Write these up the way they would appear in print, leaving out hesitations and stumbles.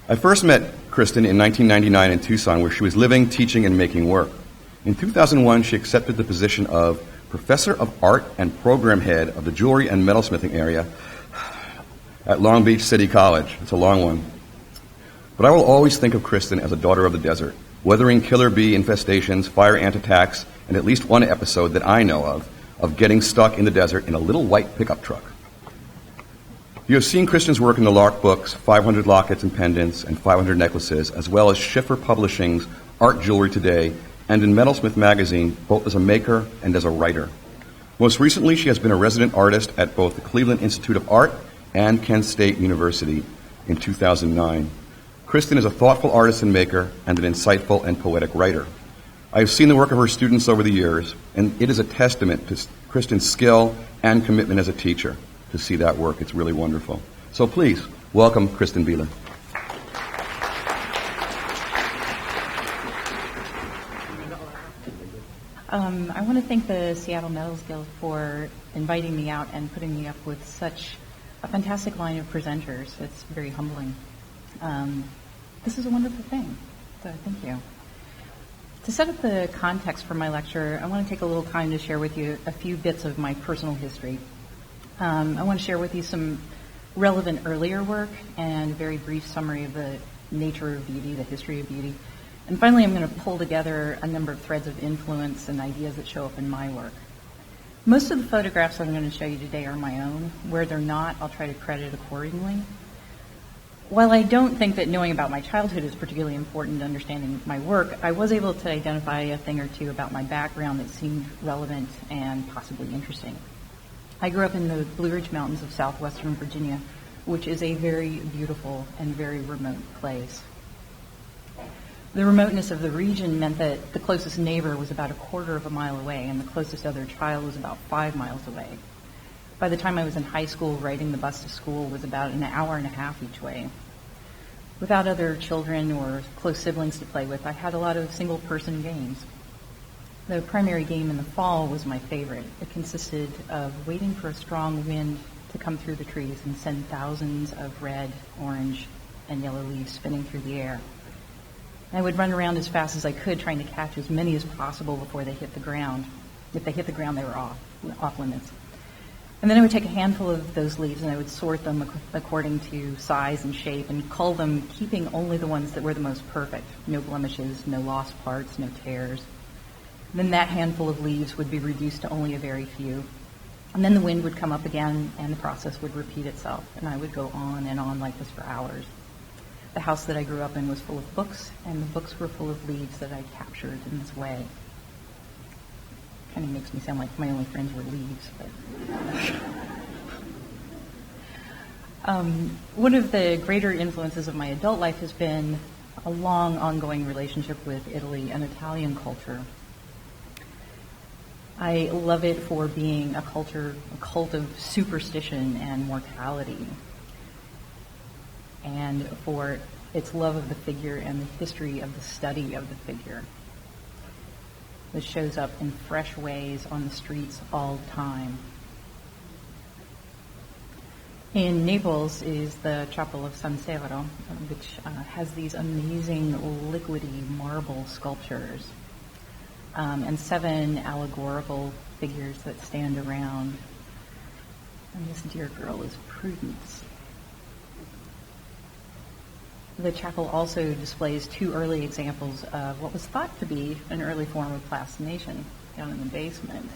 I first met Kristin in 1999 in Tucson, where she was living, teaching, and making work. In 2001, she accepted the position of Professor of Art and Program Head of the Jewelry and Metalsmithing area at Long Beach City College. It's a long one. But I will always think of Kristin as a daughter of the desert, weathering killer bee infestations, fire ant attacks, and at least one episode that I know of getting stuck in the desert in a little white pickup truck. You have seen Kristin's work in the Lark books, 500 Lockets and Pendants, and 500 Necklaces, as well as Schiffer Publishing's Art Jewelry Today, and in Metalsmith magazine, both as a maker and as a writer. Most recently, she has been a resident artist at both the Cleveland Institute of Art and Kent State University in 2009. Kristin is a thoughtful artist and maker and an insightful and poetic writer. I have seen the work of her students over the years, and it is a testament to Kristin's skill and commitment as a teacher. To see that work, it's really wonderful. So please, welcome Kristin Beeler. I want to thank the Seattle Metals Guild for inviting me out and putting me up with such a fantastic line of presenters. It's very humbling. This is a wonderful thing, so thank you. To set up the context for my lecture, I want to take a little time to share with you a few bits of my personal history. I want to share with you some relevant earlier work and a very brief summary of the nature of beauty, the history of beauty. And finally, I'm going to pull together a number of threads of influence and ideas that show up in my work. Most of the photographs that I'm going to show you today are my own. Where they're not, I'll try to credit accordingly. While I don't think that knowing about my childhood is particularly important to understanding my work, I was able to identify a thing or two about my background that seemed relevant and possibly interesting. I grew up in the Blue Ridge Mountains of southwestern Virginia, which is a very beautiful and very remote place. The remoteness of the region meant that the closest neighbor was about a quarter of a mile away, and the closest other child was about 5 miles away. By the time I was in high school, riding the bus to school was about an hour and a half each way. Without other children or close siblings to play with, I had a lot of single-person games. The primary game in the fall was my favorite. It consisted of waiting for a strong wind to come through the trees and send thousands of red, orange, and yellow leaves spinning through the air. I would run around as fast as I could, trying to catch as many as possible before they hit the ground. If they hit the ground, they were off limits. And then I would take a handful of those leaves and I would sort them according to size and shape and cull them, keeping only the ones that were the most perfect. No blemishes, no lost parts, no tears. Then that handful of leaves would be reduced to only a very few. And then the wind would come up again and the process would repeat itself. And I would go on and on like this for hours. The house that I grew up in was full of books, and the books were full of leaves that I captured in this way. Kind of makes me sound like my only friends were leaves. But one of the greater influences of my adult life has been a long, ongoing relationship with Italy and Italian culture. I love it for being a cult of superstition and mortality, and for its love of the figure and the history of the study of the figure. It shows up in fresh ways on the streets all the time. In Naples is the Chapel of San Severo, which has these amazing liquidy marble sculptures. And 7 allegorical figures that stand around. And this dear girl is Prudence. The chapel also displays 2 early examples of what was thought to be an early form of plastination down in the basement.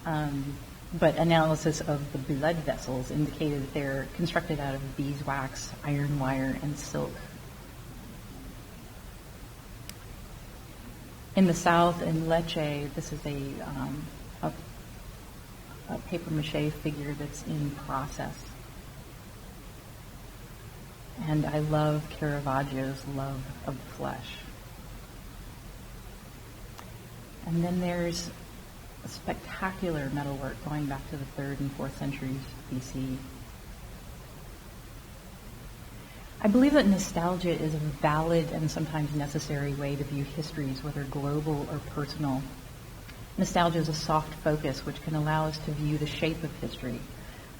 But analysis of the blood vessels indicated that they're constructed out of beeswax, iron wire, and silk. In the south, in Lecce, this is a papier-mâché figure that's in process. And I love Caravaggio's love of the flesh. And then there's a spectacular metalwork going back to the 3rd and 4th centuries BC. I believe that nostalgia is a valid and sometimes necessary way to view histories, whether global or personal. Nostalgia is a soft focus which can allow us to view the shape of history.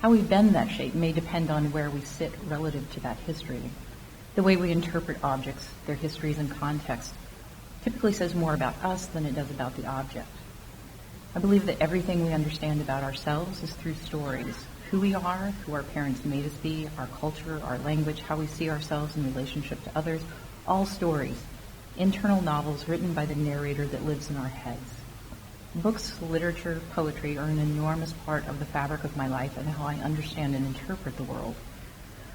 How we bend that shape may depend on where we sit relative to that history. The way we interpret objects, their histories and context, typically says more about us than it does about the object. I believe that everything we understand about ourselves is through stories. Who we are, who our parents made us be, our culture, our language, how we see ourselves in relationship to others, all stories, internal novels written by the narrator that lives in our heads. Books, literature, poetry are an enormous part of the fabric of my life and how I understand and interpret the world.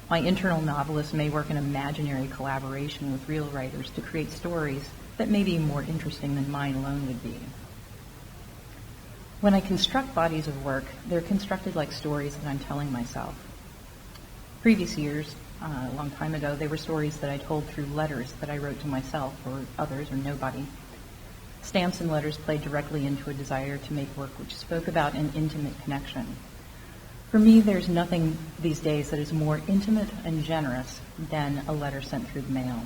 My internal novelist may work in imaginary collaboration with real writers to create stories that may be more interesting than mine alone would be. When I construct bodies of work, they're constructed like stories that I'm telling myself. Previous years, a long time ago, they were stories that I told through letters that I wrote to myself or others or nobody. Stamps and letters played directly into a desire to make work which spoke about an intimate connection. For me, there's nothing these days that is more intimate and generous than a letter sent through the mail.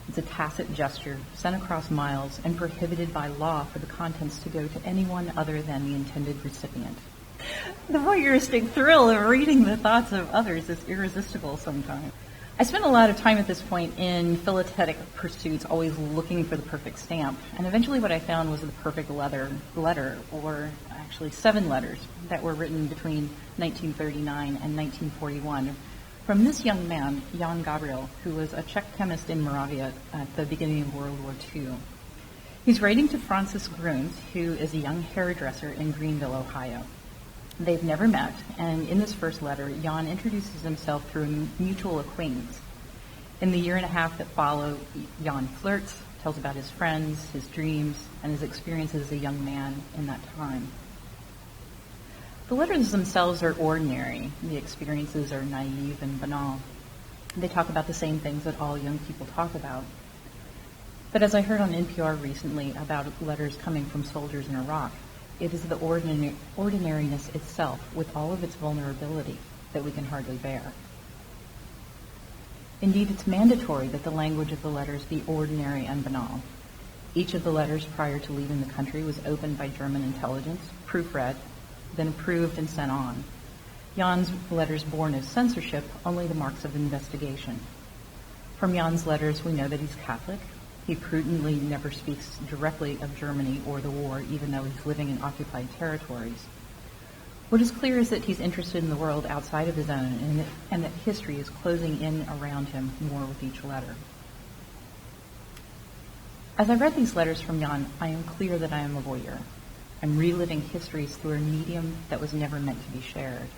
It's a tacit gesture sent across miles and prohibited by law for the contents to go to anyone other than the intended recipient. The voyeuristic thrill of reading the thoughts of others is irresistible sometimes. I spent a lot of time at this point in philatelic pursuits, always looking for the perfect stamp. And eventually what I found was the perfect letter, or actually 7 letters that were written between 1939 and 1941 from this young man, Jan Gabriel, who was a Czech chemist in Moravia at the beginning of World War II. He's writing to Francis Gruns, who is a young hairdresser in Greenville, Ohio. They've never met, and in this first letter, Jan introduces himself through a mutual acquaintance. In the year and a half that follow, Jan flirts, tells about his friends, his dreams, and his experiences as a young man in that time. The letters themselves are ordinary. The experiences are naive and banal. They talk about the same things that all young people talk about. But as I heard on NPR recently about letters coming from soldiers in Iraq, it is the ordinariness itself, with all of its vulnerability, that we can hardly bear. Indeed, it's mandatory that the language of the letters be ordinary and banal. Each of the letters prior to leaving the country was opened by German intelligence, proofread, then approved and sent on. Jan's letters bore no censorship, only the marks of investigation. From Jan's letters, we know that he's Catholic. He prudently never speaks directly of Germany or the war, even though he's living in occupied territories. What is clear is that he's interested in the world outside of his own, and that history is closing in around him more with each letter. As I read these letters from Jan, I am clear that I am a voyeur. I'm reliving histories through a medium that was never meant to be shared.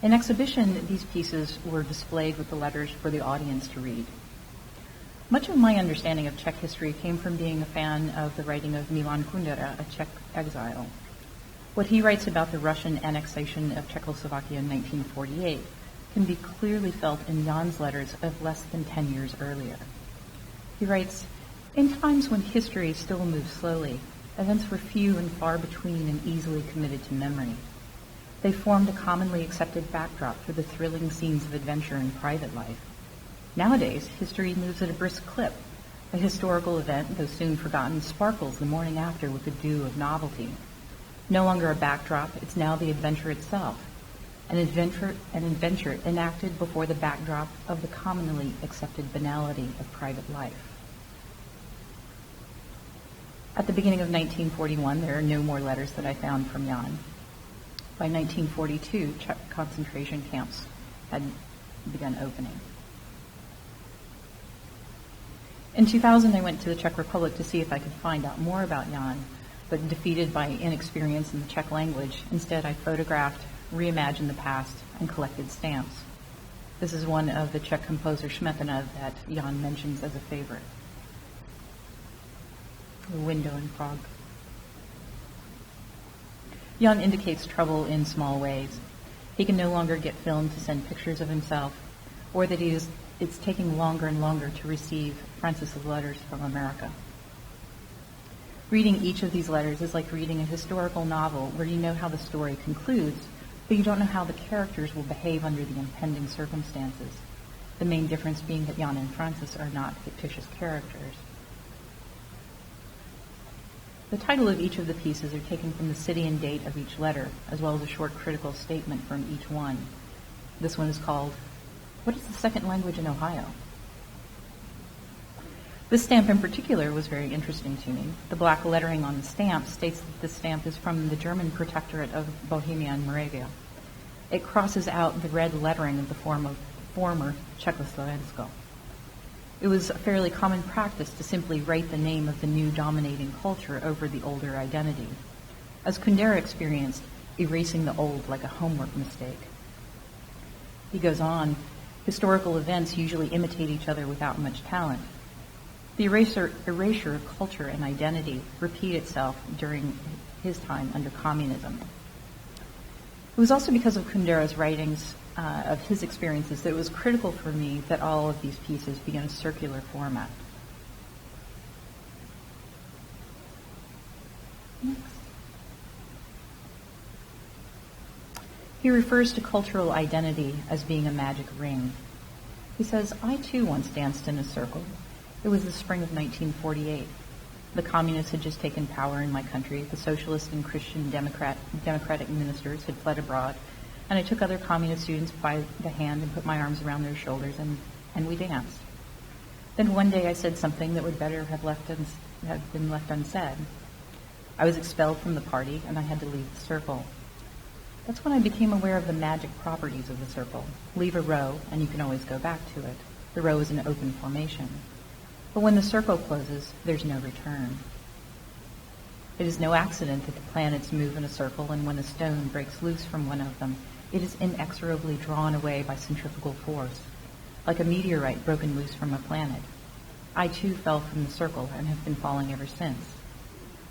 In exhibition, these pieces were displayed with the letters for the audience to read. Much of my understanding of Czech history came from being a fan of the writing of Milan Kundera, a Czech exile. What he writes about the Russian annexation of Czechoslovakia in 1948 can be clearly felt in Jan's letters of less than 10 years earlier. He writes, "In times when history still moved slowly, events were few and far between and easily committed to memory. They formed a commonly accepted backdrop for the thrilling scenes of adventure in private life. Nowadays, history moves at a brisk clip. A historical event, though soon forgotten, sparkles the morning after with the dew of novelty. No longer a backdrop, it's now the adventure itself. An adventure enacted before the backdrop of the commonly accepted banality of private life." At the beginning of 1941, there are no more letters that I found from Jan. By 1942, Czech concentration camps had begun opening. In 2000, I went to the Czech Republic to see if I could find out more about Jan, but defeated by inexperience in the Czech language, instead I photographed, reimagined the past, and collected stamps. This is one of the Czech composer Smetana that Jan mentions as a favorite. The window in Prague. Jan indicates trouble in small ways. He can no longer get film to send pictures of himself, or that it's taking longer and longer to receive Francis's letters from America. Reading each of these letters is like reading a historical novel where you know how the story concludes, but you don't know how the characters will behave under the impending circumstances. The main difference being that Jan and Francis are not fictitious characters. The title of each of the pieces are taken from the city and date of each letter, as well as a short critical statement from each one. This one is called What is the second language in Ohio? This stamp in particular was very interesting to me. The black lettering on the stamp states that the stamp is from the German protectorate of Bohemia and Moravia. It crosses out the red lettering of the former Czechoslovakia. It was a fairly common practice to simply write the name of the new dominating culture over the older identity. As Kundera experienced, erasing the old like a homework mistake. He goes on, historical events usually imitate each other without much talent. The erasure of culture and identity repeat itself during his time under communism. It was also because of Kundera's writings of his experiences that it was critical for me that all of these pieces be in a circular format. Next. He refers to cultural identity as being a magic ring. He says, I too once danced in a circle. It was the spring of 1948. The communists had just taken power in my country. The socialist and Christian democratic ministers had fled abroad. And I took other communist students by the hand and put my arms around their shoulders, and we danced. Then one day I said something that would better have been left unsaid. I was expelled from the party, and I had to leave the circle. That's when I became aware of the magic properties of the circle. Leave a row, and you can always go back to it. The row is an open formation. But when the circle closes, there's no return. It is no accident that the planets move in a circle, and when a stone breaks loose from one of them, it is inexorably drawn away by centrifugal force, like a meteorite broken loose from a planet. I too fell from the circle and have been falling ever since.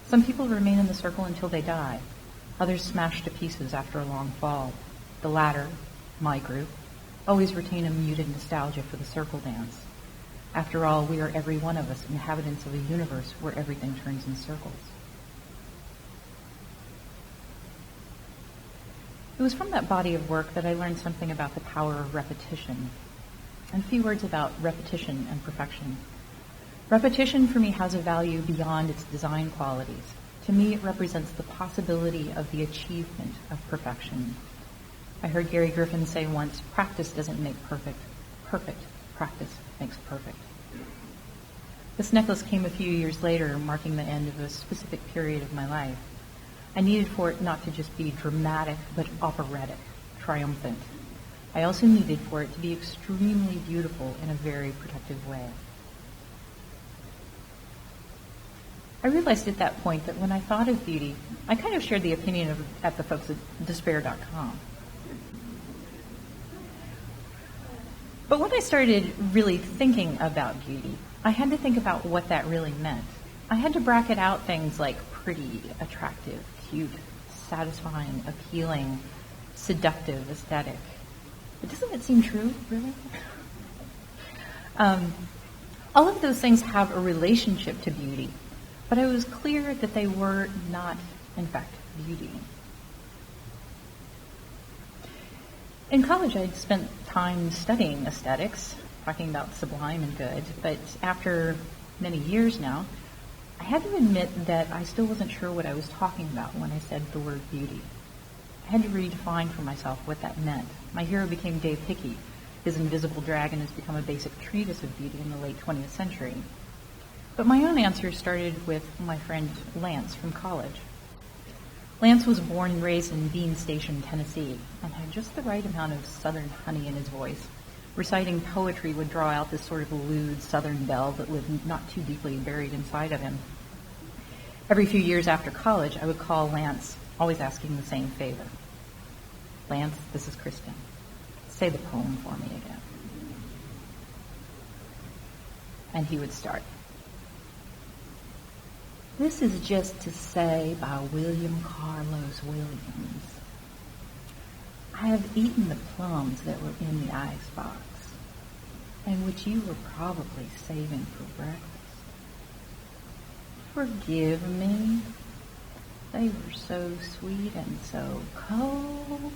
Some people remain in the circle until they die. Others smash to pieces after a long fall. The latter, my group, always retain a muted nostalgia for the circle dance. After all, we are every one of us inhabitants of a universe where everything turns in circles. It was from that body of work that I learned something about the power of repetition, and a few words about repetition and perfection. Repetition for me has a value beyond its design qualities. To me, it represents the possibility of the achievement of perfection. I heard Gary Griffin say once, practice doesn't make perfect. Perfect practice makes perfect. This necklace came a few years later, marking the end of a specific period of my life. I needed for it not to just be dramatic, but operatic, triumphant. I also needed for it to be extremely beautiful in a very protective way. I realized at that point that when I thought of beauty, I kind of shared the opinion at the folks at despair.com. But when I started really thinking about beauty, I had to think about what that really meant. I had to bracket out things like pretty, attractive, cute, satisfying, appealing, seductive, aesthetic. But doesn't it seem true, really? All of those things have a relationship to beauty, but I was clear that they were not, in fact, beauty. In college, I'd spent time studying aesthetics, talking about sublime and good, but after many years now, I had to admit that I still wasn't sure what I was talking about when I said the word beauty. I had to redefine for myself what that meant. My hero became Dave Hickey. His Invisible Dragon has become a basic treatise of beauty in the late 20th century. But my own answer started with my friend Lance from college. Lance was born and raised in Bean Station, Tennessee, and had just the right amount of southern honey in his voice. Reciting poetry would draw out this sort of lewd southern belle that lived not too deeply buried inside of him. Every few years after college, I would call Lance, always asking the same favor. Lance, this is Kristin. Say the poem for me again. And he would start. This is just to say by William Carlos Williams. I have eaten the plums that were in the icebox, and which you were probably saving for breakfast. Forgive me. They were so sweet and so cold.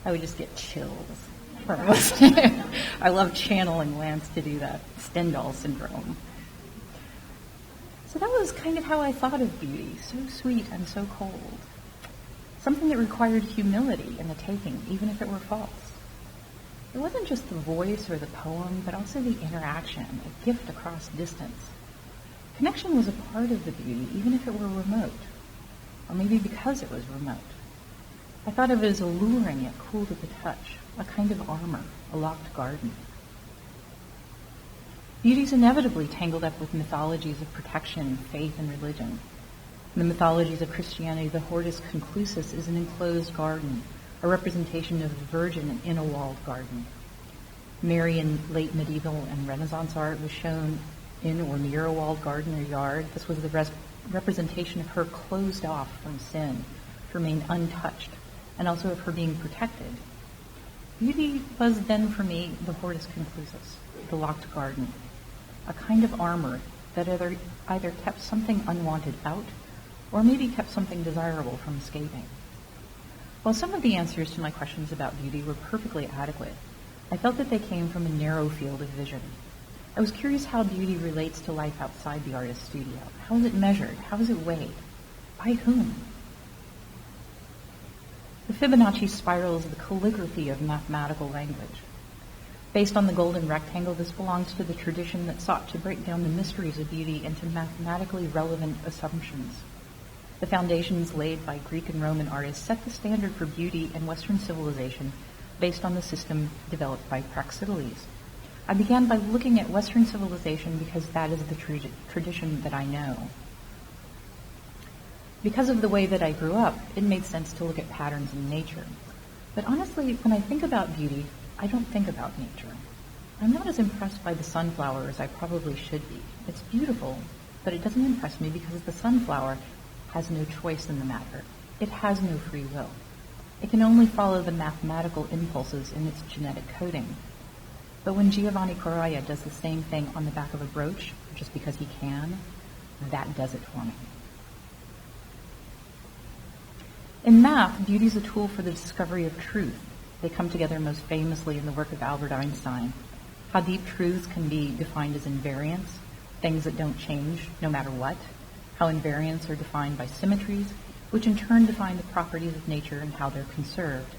I would just get chills for most. I love channeling Lance to do that. Stendhal syndrome. So that was kind of how I thought of beauty, so sweet and so cold. something that required humility in the taking, even if it were false. It wasn't just the voice or the poem, but also the interaction, a gift across distance. Connection was a part of the beauty, even if it were remote, or maybe because it was remote. I thought of it as alluring yet cool to the touch, a kind of armor, a locked garden. Beauty's inevitably tangled up with mythologies of protection, faith, and religion. In the mythologies of Christianity, the Hortus Conclusus is an enclosed garden, a representation of the Virgin in a walled garden. Mary in late medieval and Renaissance art was shown in or near a walled garden or yard. This was the representation of her closed off from sin, to remain untouched, and also of her being protected. Beauty was then for me the Hortus Conclusus, the locked garden, a kind of armor that either kept something unwanted out or maybe kept something desirable from escaping. While some of the answers to my questions about beauty were perfectly adequate, I felt that they came from a narrow field of vision. I was curious how beauty relates to life outside the artist's studio. How is it measured? How is it weighed? By whom? The Fibonacci spiral is the calligraphy of mathematical language. Based on the golden rectangle, this belongs to the tradition that sought to break down the mysteries of beauty into mathematically relevant assumptions. The foundations laid by Greek and Roman artists set the standard for beauty in Western civilization based on the system developed by Praxiteles. I began by looking at Western civilization because that is the tradition that I know. Because of the way that I grew up, it made sense to look at patterns in nature. But honestly, when I think about beauty, I don't think about nature. I'm not as impressed by the sunflower as I probably should be. It's beautiful, but it doesn't impress me because the sunflower has no choice in the matter. It has no free will. It can only follow the mathematical impulses in its genetic coding. But when Giovanni Correia does the same thing on the back of a brooch, just because he can, that does it for me. In math, beauty is a tool for the discovery of truth. They come together most famously in the work of Albert Einstein. How deep truths can be defined as invariants, things that don't change no matter what. How invariants are defined by symmetries, which in turn define the properties of nature and how they're conserved.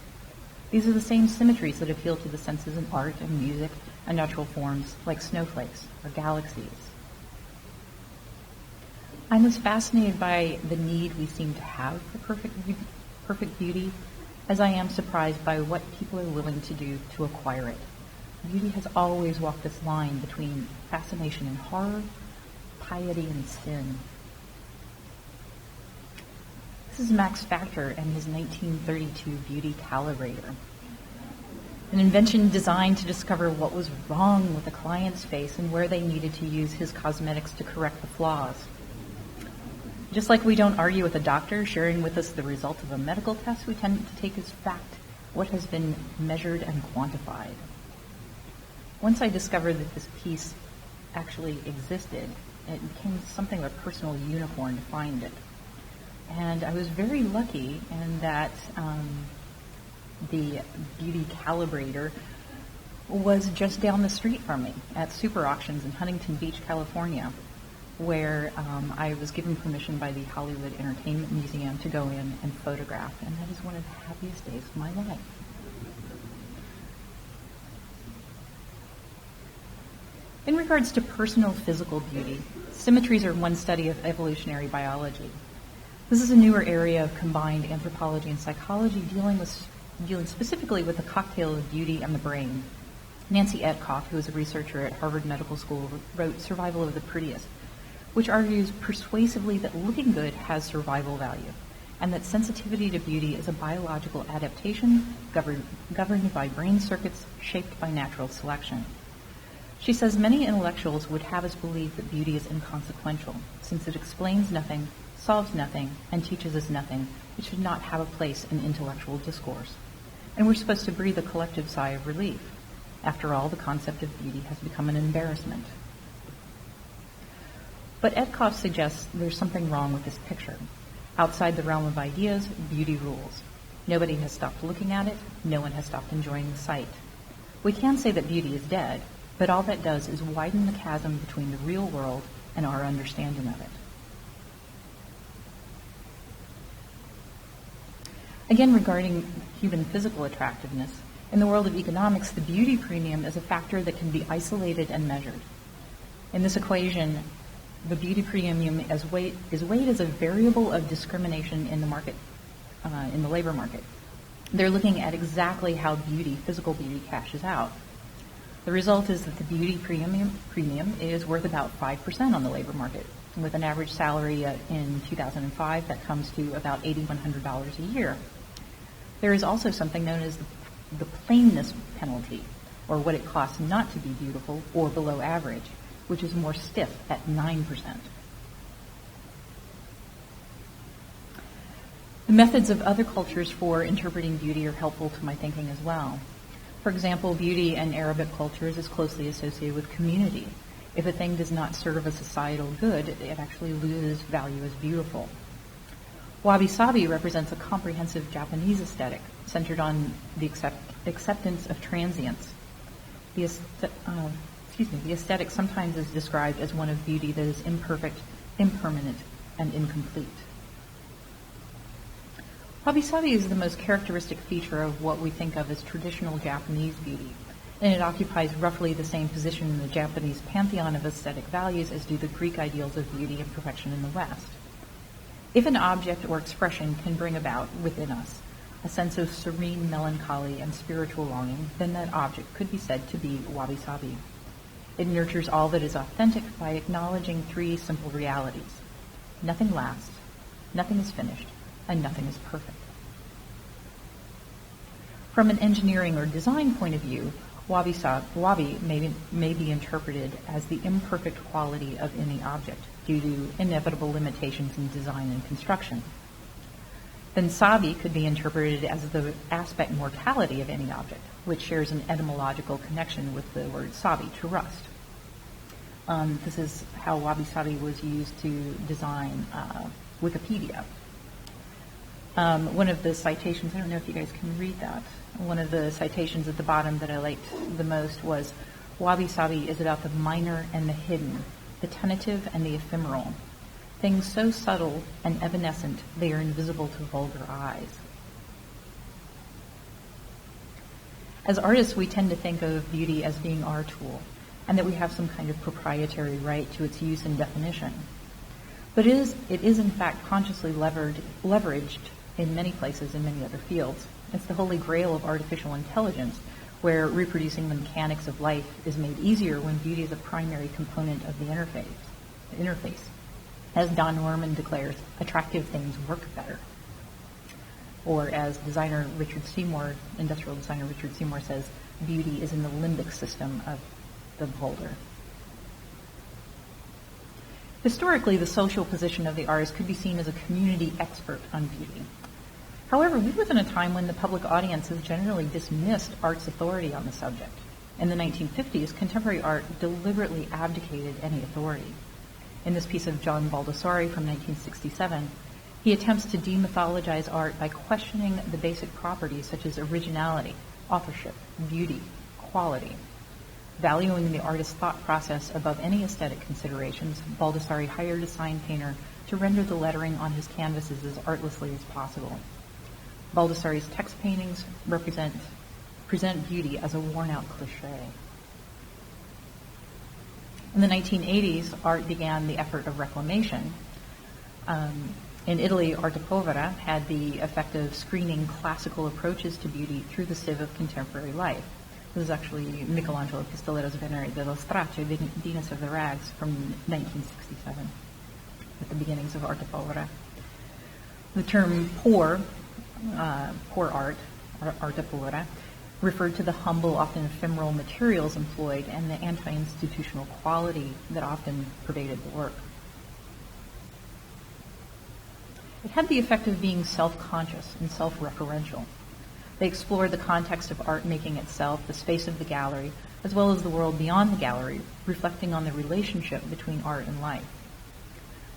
These are the same symmetries that appeal to the senses in art and music and natural forms like snowflakes or galaxies. I'm as fascinated by the need we seem to have for perfect beauty as I am surprised by what people are willing to do to acquire it. Beauty has always walked this line between fascination and horror, piety and sin. This is Max Factor and his 1932 beauty calibrator, an invention designed to discover what was wrong with a client's face and where they needed to use his cosmetics to correct the flaws. Just like we don't argue with a doctor sharing with us the result of a medical test, we tend to take as fact what has been measured and quantified. Once I discovered that this piece actually existed, it became something of a personal unicorn to find it. And I was very lucky in that the beauty calibrator was just down the street from me at Super Auctions in Huntington Beach, California, where I was given permission by the Hollywood Entertainment Museum to go in and photograph, and that is one of the happiest days of my life. In regards to personal physical beauty, symmetries are one study of evolutionary biology. This is a newer area of combined anthropology and psychology dealing specifically with the cocktail of beauty and the brain. Nancy Etkoff, who is a researcher at Harvard Medical School, wrote Survival of the Prettiest, which argues persuasively that looking good has survival value, and that sensitivity to beauty is a biological adaptation governed by brain circuits shaped by natural selection. She says many intellectuals would have us believe that beauty is inconsequential, since it explains nothing, solves nothing, and teaches us nothing. It should not have a place in intellectual discourse. And we're supposed to breathe a collective sigh of relief. After all, the concept of beauty has become an embarrassment. But Etkoff suggests there's something wrong with this picture. Outside the realm of ideas, beauty rules. Nobody has stopped looking at it. No one has stopped enjoying the sight. We can say that beauty is dead, but all that does is widen the chasm between the real world and our understanding of it. Again, regarding human physical attractiveness, in the world of economics, the beauty premium is a factor that can be isolated and measured. In this equation, the beauty premium is weighed as a variable of discrimination in the market, in the labor market. They're looking at exactly how physical beauty cashes out. The result is that the beauty premium is worth about 5% on the labor market, with an average salary in 2005 that comes to about $8,100 a year. There is also something known as the plainness penalty, or what it costs not to be beautiful or below average, which is more stiff at 9%. The methods of other cultures for interpreting beauty are helpful to my thinking as well. For example, beauty in Arabic cultures is closely associated with community. If a thing does not serve a societal good, it actually loses value as beautiful. Wabi-sabi represents a comprehensive Japanese aesthetic centered on the acceptance of transience. The aesthetic sometimes is described as one of beauty that is imperfect, impermanent, and incomplete. Wabi-sabi is the most characteristic feature of what we think of as traditional Japanese beauty, and it occupies roughly the same position in the Japanese pantheon of aesthetic values as do the Greek ideals of beauty and perfection in the West. If an object or expression can bring about within us a sense of serene melancholy and spiritual longing, then that object could be said to be wabi-sabi. It nurtures all that is authentic by acknowledging three simple realities. Nothing lasts, nothing is finished, and nothing is perfect. From an engineering or design point of view, wabi may be interpreted as the imperfect quality of any object due to inevitable limitations in design and construction. Then sabi could be interpreted as the aspect mortality of any object, which shares an etymological connection with the word sabi, to rust. This is how wabi-sabi was used to design Wikipedia. One of the citations, I don't know if you guys can read that, one of the citations at the bottom that I liked the most was, wabi-sabi is about the minor and the hidden, the tentative and the ephemeral. Things so subtle and evanescent they are invisible to vulgar eyes. As artists, we tend to think of beauty as being our tool, and that we have some kind of proprietary right to its use and definition. But it is in fact consciously leveraged in many places in many other fields. It's the holy grail of artificial intelligence, where reproducing the mechanics of life is made easier when beauty is a primary component of the interface. As Don Norman declares, attractive things work better. Or as industrial designer Richard Seymour says, beauty is in the limbic system of the beholder. Historically, the social position of the artist could be seen as a community expert on beauty. However, we live in a time when the public audience has generally dismissed art's authority on the subject. In the 1950s, contemporary art deliberately abdicated any authority. In this piece of John Baldessari from 1967, he attempts to demythologize art by questioning the basic properties such as originality, authorship, beauty, quality. Valuing the artist's thought process above any aesthetic considerations, Baldessari hired a sign painter to render the lettering on his canvases as artlessly as possible. Baldessari's text paintings present beauty as a worn-out cliché. In the 1980s, art began the effort of reclamation. In Italy, Arte Povera had the effect of screening classical approaches to beauty through the sieve of contemporary life. This is actually Michelangelo Pistolero's Venere dello Straccio, Venus of the Rags, from 1967, at the beginnings of Arte Povera. The term poor art, Arte Povera, referred to the humble, often ephemeral materials employed and the anti-institutional quality that often pervaded the work. It had the effect of being self-conscious and self-referential. They explored the context of art making itself, the space of the gallery, as well as the world beyond the gallery, reflecting on the relationship between art and life.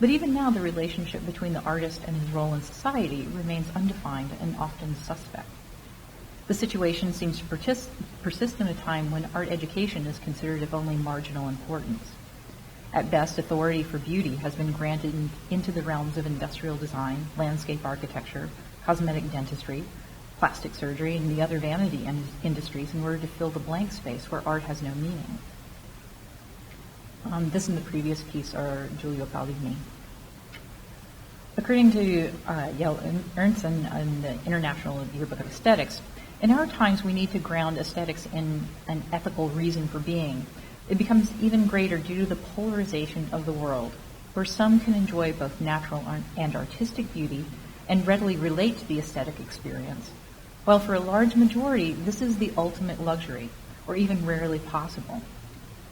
But even now, the relationship between the artist and his role in society remains undefined and often suspect. The situation seems to persist in a time when art education is considered of only marginal importance. At best, authority for beauty has been granted into the realms of industrial design, landscape architecture, cosmetic dentistry, plastic surgery, and the other vanity industries in order to fill the blank space where art has no meaning. This and the previous piece are Giulio Caldini. According to Yale Ernst and the International Yearbook of Aesthetics, in our times we need to ground aesthetics in an ethical reason for being. It becomes even greater due to the polarization of the world, where some can enjoy both natural and artistic beauty and readily relate to the aesthetic experience, while for a large majority this is the ultimate luxury, or even rarely possible.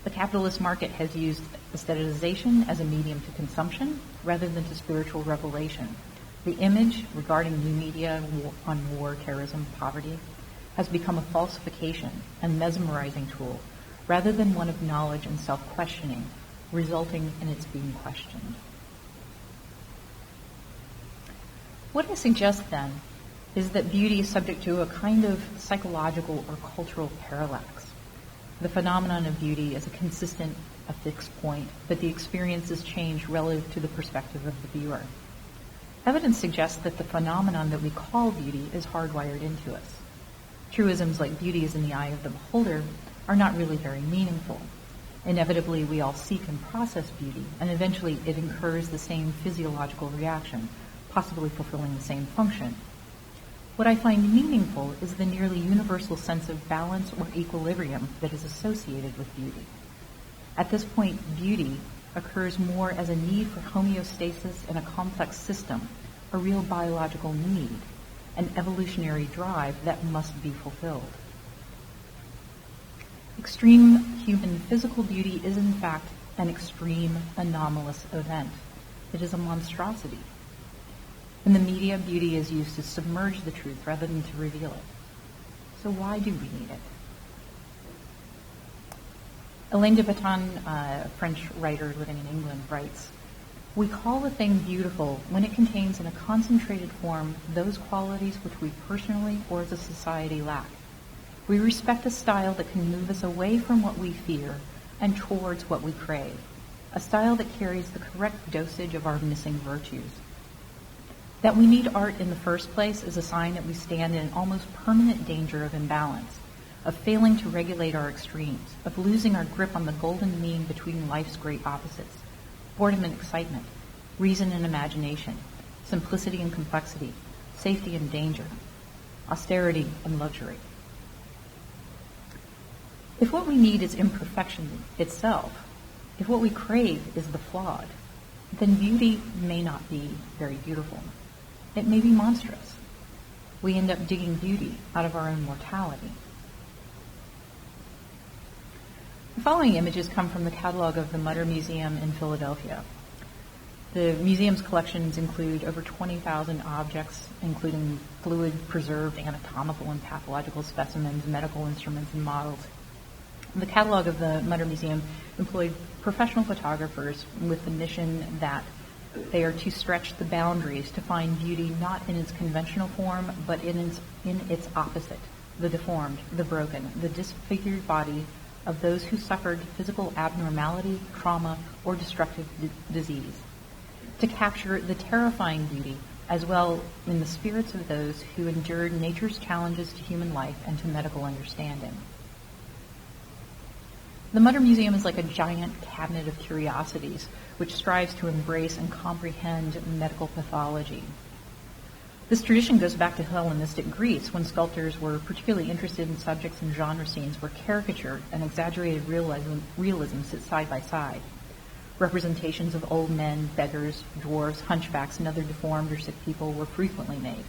The capitalist market has used aestheticization as a medium to consumption rather than to spiritual revelation. The image regarding new media on war, terrorism, poverty has become a falsification and mesmerizing tool rather than one of knowledge and self-questioning, resulting in its being questioned. What I suggest then is that beauty is subject to a kind of psychological or cultural parallax. The phenomenon of beauty is a consistent, a fixed point, but the experience is changed relative to the perspective of the viewer. Evidence suggests that the phenomenon that we call beauty is hardwired into us. Truisms like beauty is in the eye of the beholder are not really very meaningful. Inevitably, we all seek and process beauty, and eventually it incurs the same physiological reaction, possibly fulfilling the same function. What I find meaningful is the nearly universal sense of balance or equilibrium that is associated with beauty. At this point, beauty occurs more as a need for homeostasis in a complex system, a real biological need, an evolutionary drive that must be fulfilled. Extreme human physical beauty is in fact an extreme anomalous event. It is a monstrosity. In the media, beauty is used to submerge the truth rather than to reveal it. So why do we need it? Alain de Botton, a French writer living in England, writes, "We call a thing beautiful when it contains in a concentrated form those qualities which we personally or as a society lack. We respect a style that can move us away from what we fear and towards what we crave, a style that carries the correct dosage of our missing virtues. That we need art in the first place is a sign that we stand in almost permanent danger of imbalance, of failing to regulate our extremes, of losing our grip on the golden mean between life's great opposites, boredom and excitement, reason and imagination, simplicity and complexity, safety and danger, austerity and luxury. If what we need is imperfection itself, if what we crave is the flawed, then beauty may not be very beautiful. It may be monstrous. We end up digging beauty out of our own mortality." The following images come from the catalog of the Mutter Museum in Philadelphia. The museum's collections include over 20,000 objects, including fluid-preserved anatomical and pathological specimens, medical instruments, and models. The catalog of the Mutter Museum employed professional photographers with the mission that they are to stretch the boundaries to find beauty not in its conventional form, but in its opposite, the deformed, the broken, the disfigured body of those who suffered physical abnormality, trauma, or destructive disease. To capture the terrifying beauty as well in the spirits of those who endured nature's challenges to human life and to medical understanding. The Mutter Museum is like a giant cabinet of curiosities, which strives to embrace and comprehend medical pathology. This tradition goes back to Hellenistic Greece, when sculptors were particularly interested in subjects and genre scenes where caricature and exaggerated realism sit side by side. Representations of old men, beggars, dwarves, hunchbacks, and other deformed or sick people were frequently made.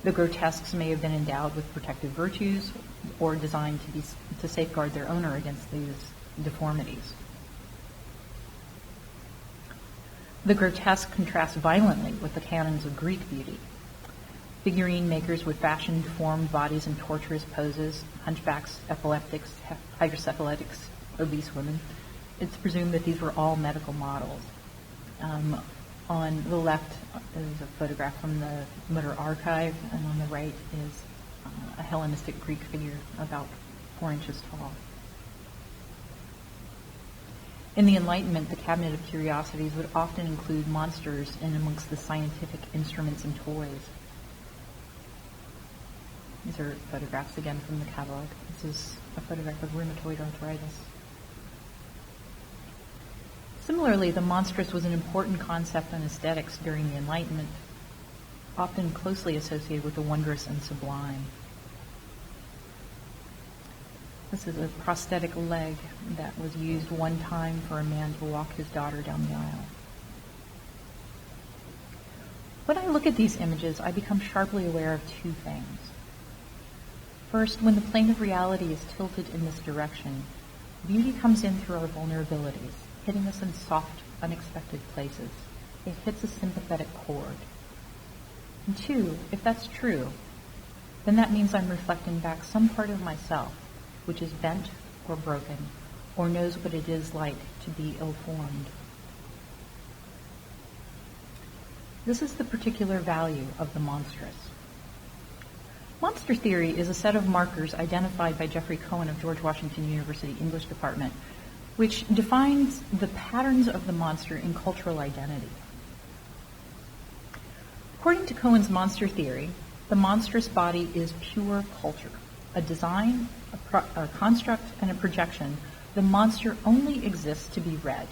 The grotesques may have been endowed with protective virtues or designed to safeguard their owner against these deformities. The grotesque contrasts violently with the canons of Greek beauty. Figurine makers would fashion deformed bodies in torturous poses, hunchbacks, epileptics, hydrocephalics, obese women. It's presumed that these were all medical models. On the left is a photograph from the Mutter archive, and on the right is a Hellenistic Greek figure about 4 inches tall. In the Enlightenment, the cabinet of curiosities would often include monsters in amongst the scientific instruments and toys. These are photographs again from the catalog. This is a photograph of rheumatoid arthritis. Similarly, the monstrous was an important concept in aesthetics during the Enlightenment, often closely associated with the wondrous and sublime. This is a prosthetic leg that was used one time for a man to walk his daughter down the aisle. When I look at these images, I become sharply aware of two things. First, when the plane of reality is tilted in this direction, beauty comes in through our vulnerabilities, hitting us in soft, unexpected places. It hits a sympathetic chord. And two, if that's true, then that means I'm reflecting back some part of myself which is bent or broken, or knows what it is like to be ill-formed. This is the particular value of the monstrous. Monster theory is a set of markers identified by Jeffrey Cohen of George Washington University English Department, which defines the patterns of the monster in cultural identity. According to Cohen's monster theory, the monstrous body is pure culture, a design, a construct, and a projection. The monster only exists to be read.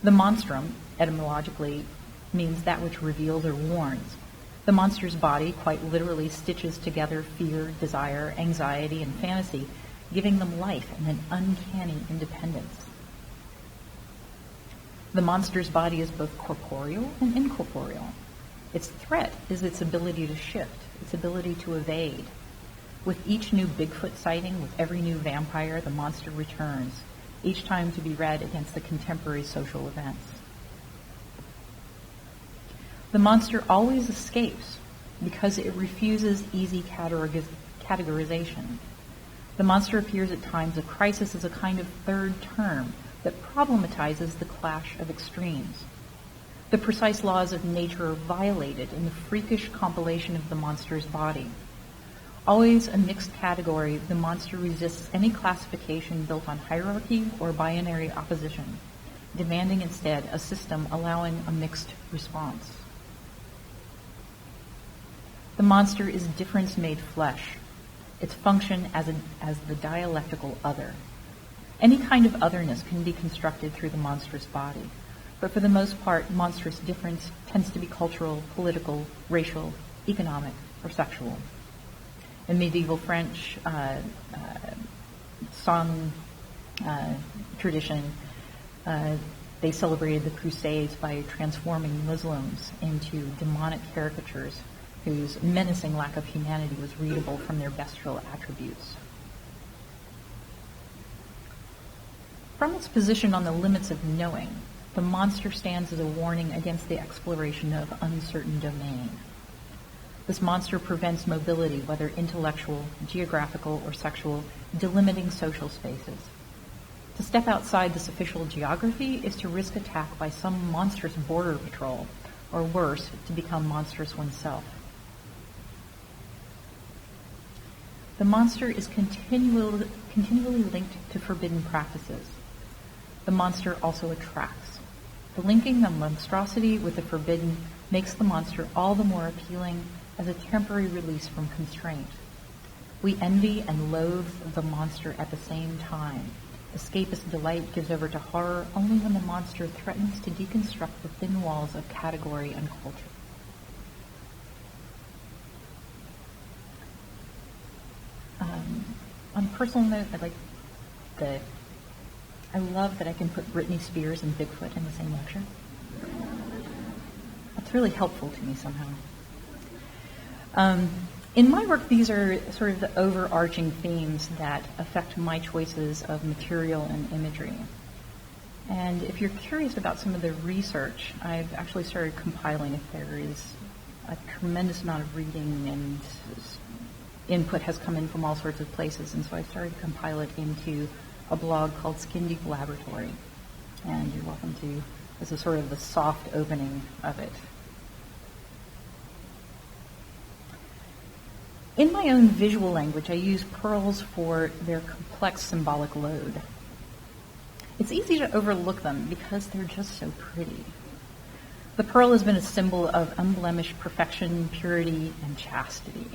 The monstrum, etymologically, means that which reveals or warns. The monster's body quite literally stitches together fear, desire, anxiety, and fantasy, giving them life and an uncanny independence. The monster's body is both corporeal and incorporeal. Its threat is its ability to shift, its ability to evade. With each new Bigfoot sighting, with every new vampire, the monster returns, each time to be read against the contemporary social events. The monster always escapes because it refuses easy categorization. The monster appears at times of crisis as a kind of third term that problematizes the clash of extremes. The precise laws of nature are violated in the freakish compilation of the monster's body. Always a mixed category, the monster resists any classification built on hierarchy or binary opposition, demanding instead a system allowing a mixed response. The monster is difference made flesh, its function as the dialectical other. Any kind of otherness can be constructed through the monstrous body, but for the most part, monstrous difference tends to be cultural, political, racial, economic, or sexual. In medieval French song tradition, they celebrated the Crusades by transforming Muslims into demonic caricatures whose menacing lack of humanity was readable from their bestial attributes. From its position on the limits of knowing, the monster stands as a warning against the exploration of uncertain domain. This monster prevents mobility, whether intellectual, geographical, or sexual, delimiting social spaces. To step outside this official geography is to risk attack by some monstrous border patrol, or worse, to become monstrous oneself. The monster is continually linked to forbidden practices. The monster also attracts. The linking of monstrosity with the forbidden makes the monster all the more appealing as a temporary release from constraint. We envy and loathe the monster at the same time. Escapist delight gives over to horror only when the monster threatens to deconstruct the thin walls of category and culture. On a personal note, I love that I can put Britney Spears and Bigfoot in the same lecture. That's really helpful to me somehow. In my work, these are sort of the overarching themes that affect my choices of material and imagery. And if you're curious about some of the research, I've actually started compiling it. There is a tremendous amount of reading and input has come in from all sorts of places, and so I started to compile it into a blog called Skin Deep Laboratory. And you're welcome to, this is sort of the soft opening of it. In my own visual language, I use pearls for their complex symbolic load. It's easy to overlook them because they're just so pretty. The pearl has been a symbol of unblemished perfection, purity, and chastity.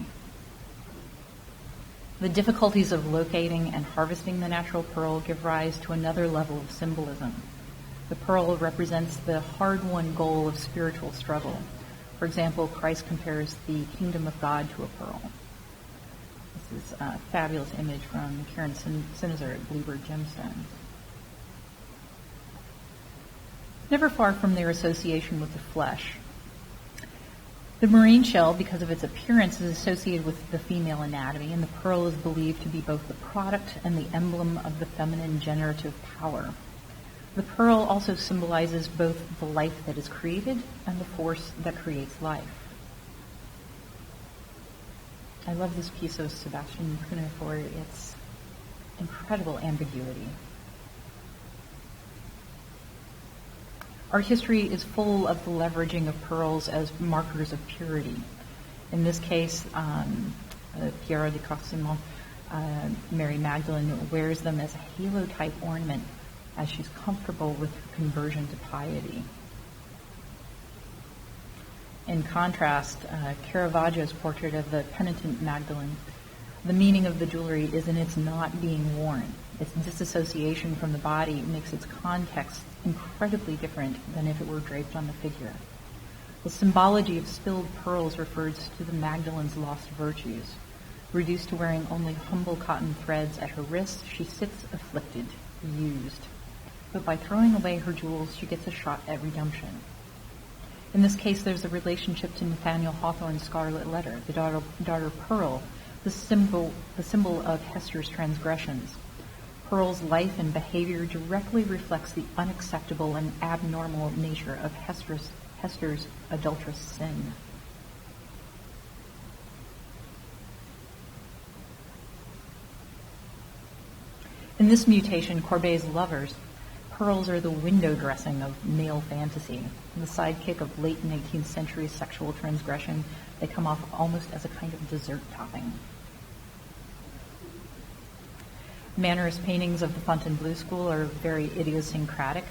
The difficulties of locating and harvesting the natural pearl give rise to another level of symbolism. The pearl represents the hard-won goal of spiritual struggle. For example, Christ compares the kingdom of God to a pearl. This is a fabulous image from Karen Sinizer at Bluebird Gemstones. Never far from their association with the flesh. The marine shell, because of its appearance, is associated with the female anatomy, and the pearl is believed to be both the product and the emblem of the feminine generative power. The pearl also symbolizes both the life that is created and the force that creates life. I love this piece of Sebastian Pruner for its incredible ambiguity. Art history is full of the leveraging of pearls as markers of purity. In this case, Piero di Cosimo, Mary Magdalene, wears them as a halo-type ornament as she's comfortable with her conversion to piety. In contrast, Caravaggio's portrait of the penitent Magdalene, the meaning of the jewelry is in its not being worn. Its disassociation from the body makes its context incredibly different than if it were draped on the figure. The symbology of spilled pearls refers to the Magdalene's lost virtues. Reduced to wearing only humble cotton threads at her wrists, she sits afflicted, used. But by throwing away her jewels, she gets a shot at redemption. In this case, there's a relationship to Nathaniel Hawthorne's Scarlet Letter, the daughter Pearl, the symbol of Hester's transgressions. Pearl's life and behavior directly reflects the unacceptable and abnormal nature of Hester's adulterous sin. In this mutation, Courbet's lovers, pearls are the window dressing of male fantasy. The sidekick of late 19th century sexual transgression, they come off almost as a kind of dessert topping. Mannerist paintings of the Fontainebleau school are very idiosyncratic.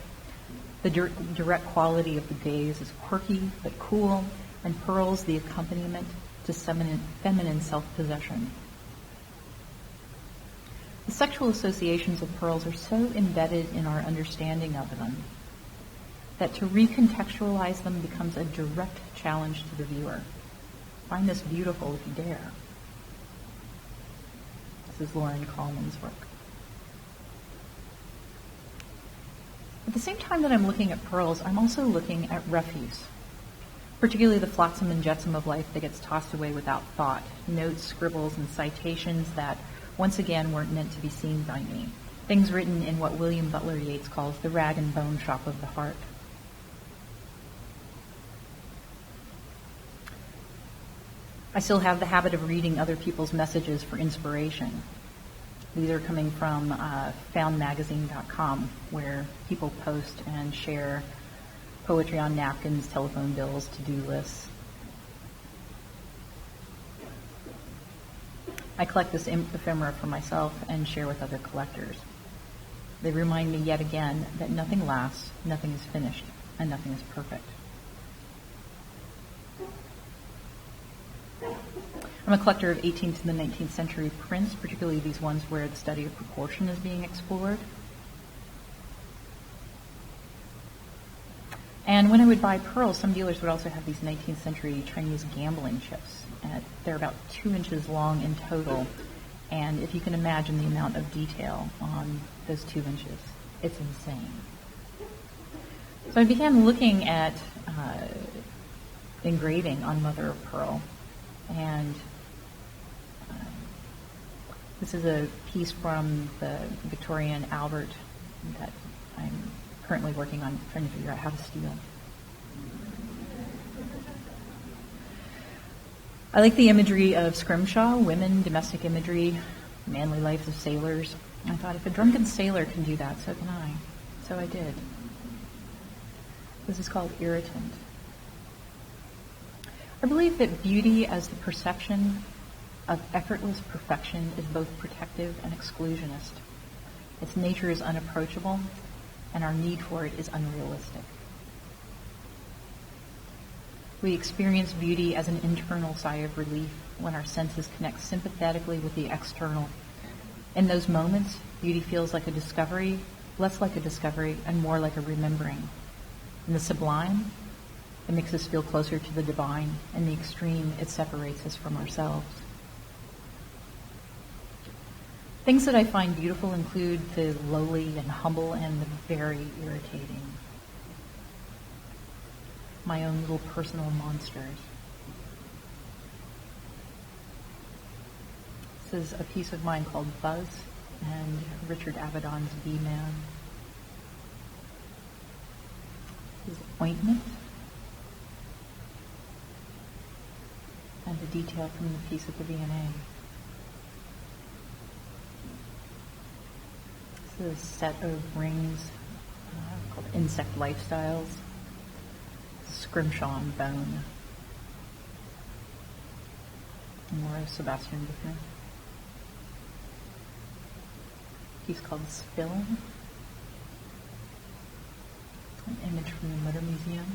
The direct quality of the gaze is quirky but cool, and pearls the accompaniment to feminine self-possession. The sexual associations of pearls are so embedded in our understanding of them that to recontextualize them becomes a direct challenge to the viewer. Find this beautiful if you dare. This is Lauren Coleman's work. At the same time that I'm looking at pearls, I'm also looking at refuse, particularly the flotsam and jetsam of life that gets tossed away without thought, notes, scribbles, and citations that once again weren't meant to be seen by me, things written in what William Butler Yeats calls the rag and bone shop of the heart. I still have the habit of reading other people's messages for inspiration. These are coming from foundmagazine.com, where people post and share poetry on napkins, telephone bills, to-do lists. I collect this ephemera for myself and share with other collectors. They remind me yet again that nothing lasts, nothing is finished, and nothing is perfect. I'm a collector of 18th to the 19th century prints, particularly these ones where the study of proportion is being explored. And when I would buy pearls, some dealers would also have these 19th century Chinese gambling chips. They're about 2 inches long in total. And if you can imagine the amount of detail on those 2 inches, it's insane. So I began looking at engraving on mother of pearl. And this is a piece from the Victorian Albert that I'm currently working on, trying to figure out how to steal. I like the imagery of scrimshaw, women, domestic imagery, manly lives of sailors. I thought, if a drunken sailor can do that, so can I. So I did. This is called Irritant. I believe that beauty as the perception of effortless perfection is both protective and exclusionist. Its nature is unapproachable, and our need for it is unrealistic. We experience beauty as an internal sigh of relief, when our senses connect sympathetically with the external. In those moments, beauty feels like a discovery, less like a discovery, and more like a remembering. In the sublime, it makes us feel closer to the divine. In the extreme, it separates us from ourselves. Things that I find beautiful include the lowly and humble and the very irritating. My own little personal monsters. This is a piece of mine called Buzz and Richard Avedon's Bee-Man. This is Ointment and a detail from the piece at the V&A. This is a set of rings called Insect Lifestyles. Scrimshaw and Bone. More of Sebastian Buchner. Piece called Spilling. An image from the Mutter Museum.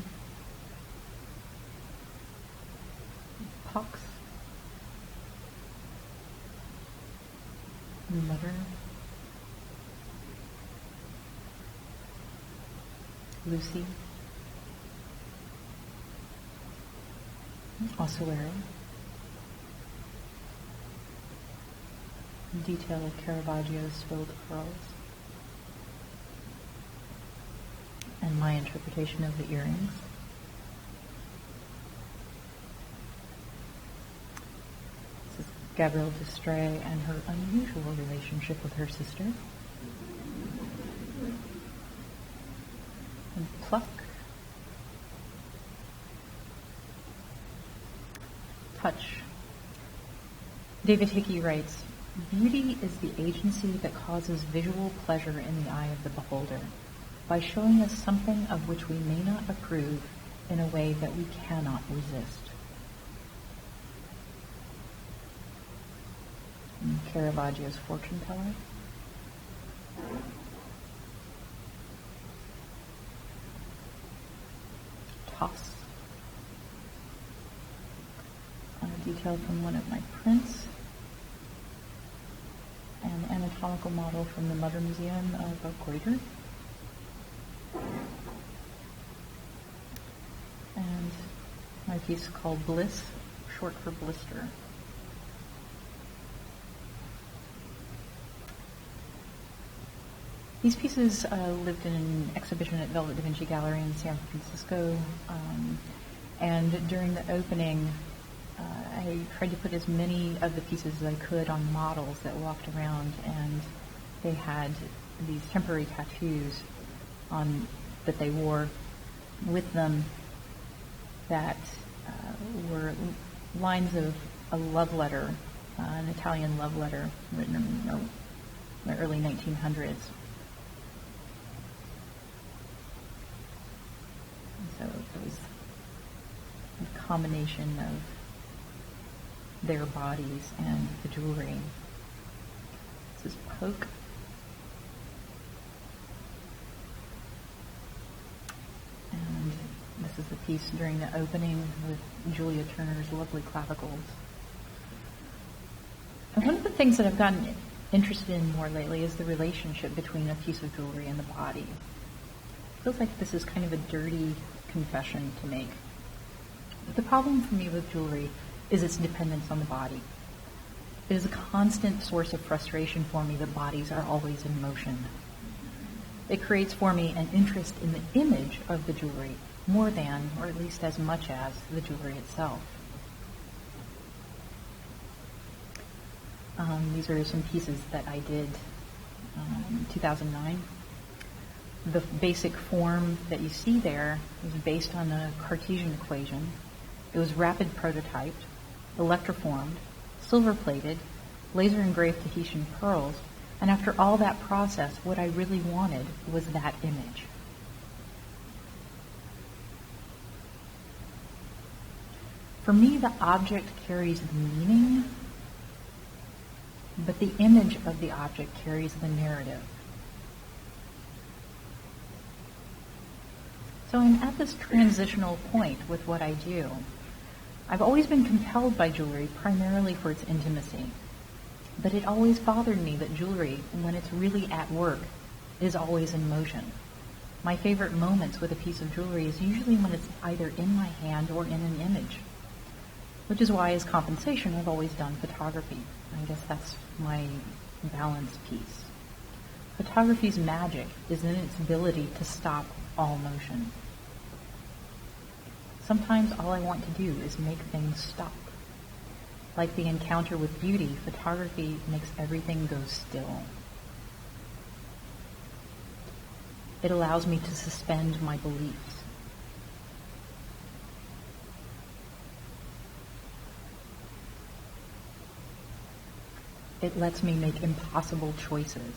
Pox. Mutter. Lucy. Ossuary. Detail of Caravaggio's spilled pearls. And my interpretation of the earrings. This is Gabrielle Destray and her unusual relationship with her sister. And Pluck. Touch. David Hickey writes, "Beauty is the agency that causes visual pleasure in the eye of the beholder, by showing us something of which we may not approve in a way that we cannot resist." And Caravaggio's Fortune Teller. Toss. On a detail from one of my prints. An anatomical model from the Mutter Museum of a goiter. And my piece called Bliss, short for blister. These pieces lived in an exhibition at Velvet Da Vinci Gallery in San Francisco, and during the opening, I tried to put as many of the pieces as I could on models that walked around, and they had these temporary tattoos on that they wore with them that were lines of a love letter, an Italian love letter written in the early 1900s. So it was a combination of their bodies and the jewelry. This is Poke. And this is the piece during the opening with Julia Turner's lovely clavicles. And one of the things that I've gotten interested in more lately is the relationship between a piece of jewelry and the body. It feels like this is kind of a dirty confession to make. But the problem for me with jewelry is its dependence on the body. It is a constant source of frustration for me that bodies are always in motion. It creates for me an interest in the image of the jewelry more than, or at least as much as, the jewelry itself. These are some pieces that I did in 2009. The basic form that you see there was based on a Cartesian equation. It was rapid prototyped, electroformed, silver-plated, laser-engraved Tahitian pearls, and after all that process, what I really wanted was that image. For me, the object carries the meaning, but the image of the object carries the narrative. So I'm at this transitional point with what I do. I've always been compelled by jewelry primarily for its intimacy, but it always bothered me that jewelry, when it's really at work, is always in motion. My favorite moments with a piece of jewelry is usually when it's either in my hand or in an image, which is why as compensation I've always done photography. I guess that's my balance piece. Photography's magic is in its ability to stop all motion. Sometimes all I want to do is make things stop. Like the encounter with beauty, photography makes everything go still. It allows me to suspend my beliefs. It lets me make impossible choices.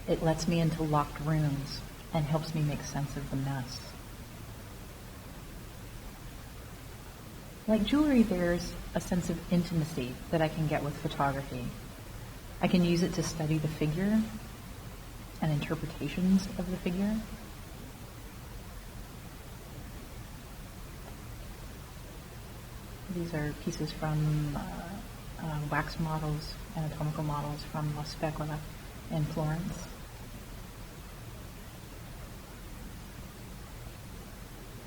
It lets me into locked rooms and helps me make sense of the mess. Like jewelry, there's a sense of intimacy that I can get with photography. I can use it to study the figure and interpretations of the figure. These are pieces from wax models, anatomical models from La Specola in Florence.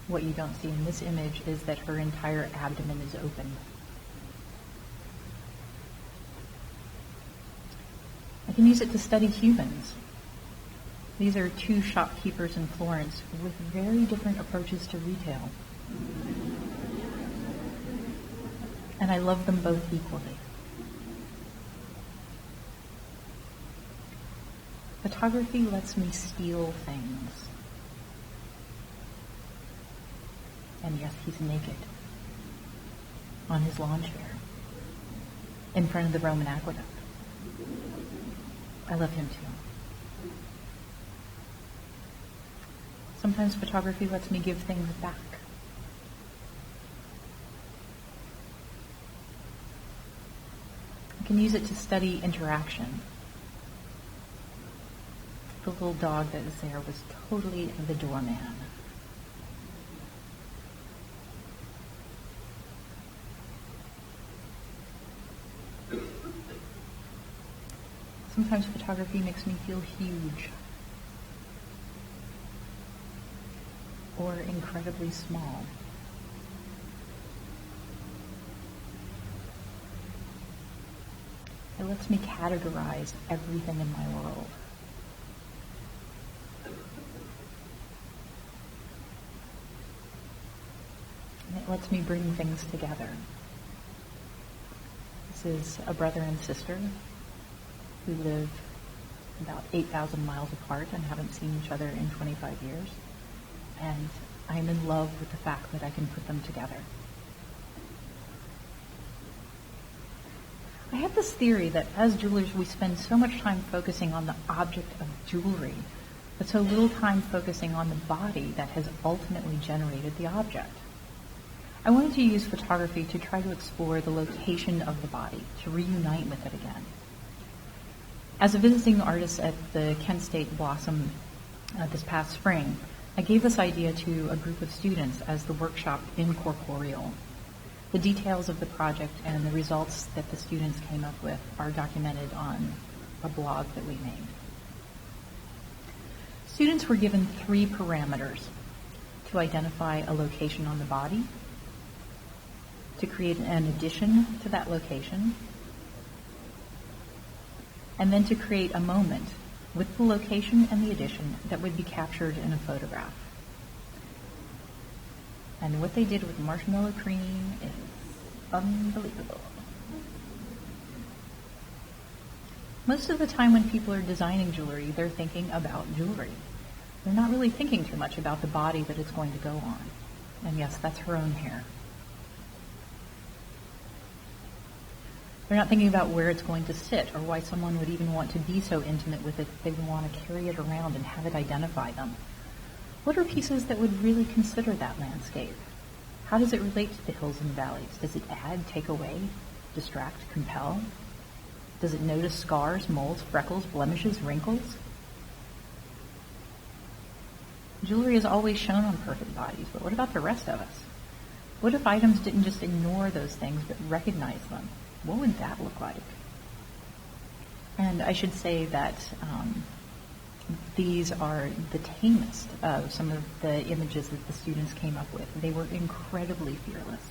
What you don't see in this image is that her entire abdomen is open. I can use it to study humans. These are two shopkeepers in Florence with very different approaches to retail. And I love them both equally. Photography lets me steal things. And yes, he's naked on his lawn chair in front of the Roman aqueduct. I love him too. Sometimes photography lets me give things back. I can use it to study interaction. The little dog that was there was totally the doorman. Sometimes photography makes me feel huge or incredibly small. It lets me categorize everything in my world. And it lets me bring things together. This is a brother and sister who live about 8,000 miles apart and haven't seen each other in 25 years. And I'm in love with the fact that I can put them together. I have this theory that as jewelers, we spend so much time focusing on the object of jewelry, but so little time focusing on the body that has ultimately generated the object. I wanted to use photography to try to explore the location of the body, to reunite with it again. As a visiting artist at the Kent State Blossom this past spring, I gave this idea to a group of students as the workshop Incorporeal. The details of the project and the results that the students came up with are documented on a blog that we made. Students were given 3 parameters: to identify a location on the body, to create an addition to that location, and then to create a moment with the location and the addition that would be captured in a photograph. And what they did with marshmallow cream is unbelievable. Most of the time when people are designing jewelry, they're thinking about jewelry. They're not really thinking too much about the body that it's going to go on. And yes, that's her own hair. They're not thinking about where it's going to sit or why someone would even want to be so intimate with it that they would want to carry it around and have it identify them. What are pieces that would really consider that landscape? How does it relate to the hills and valleys? Does it add, take away, distract, compel? Does it notice scars, moles, freckles, blemishes, wrinkles? Jewelry is always shown on perfect bodies, but what about the rest of us? What if items didn't just ignore those things, but recognize them? What would that look like? And I should say that these are the tamest of some of the images that the students came up with. They were incredibly fearless,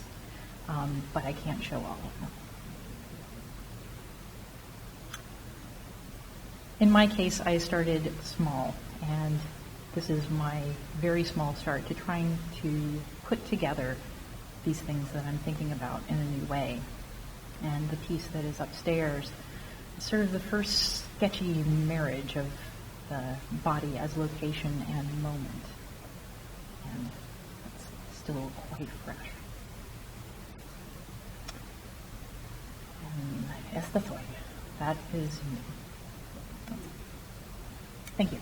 but I can't show all of them. In my case, I started small, and this is my very small start to trying to put together these things that I'm thinking about in a new way. And the piece that is upstairs is sort of the first sketchy marriage of the body as location and moment. And it's still quite fresh. And Esther, that is me. Thank you.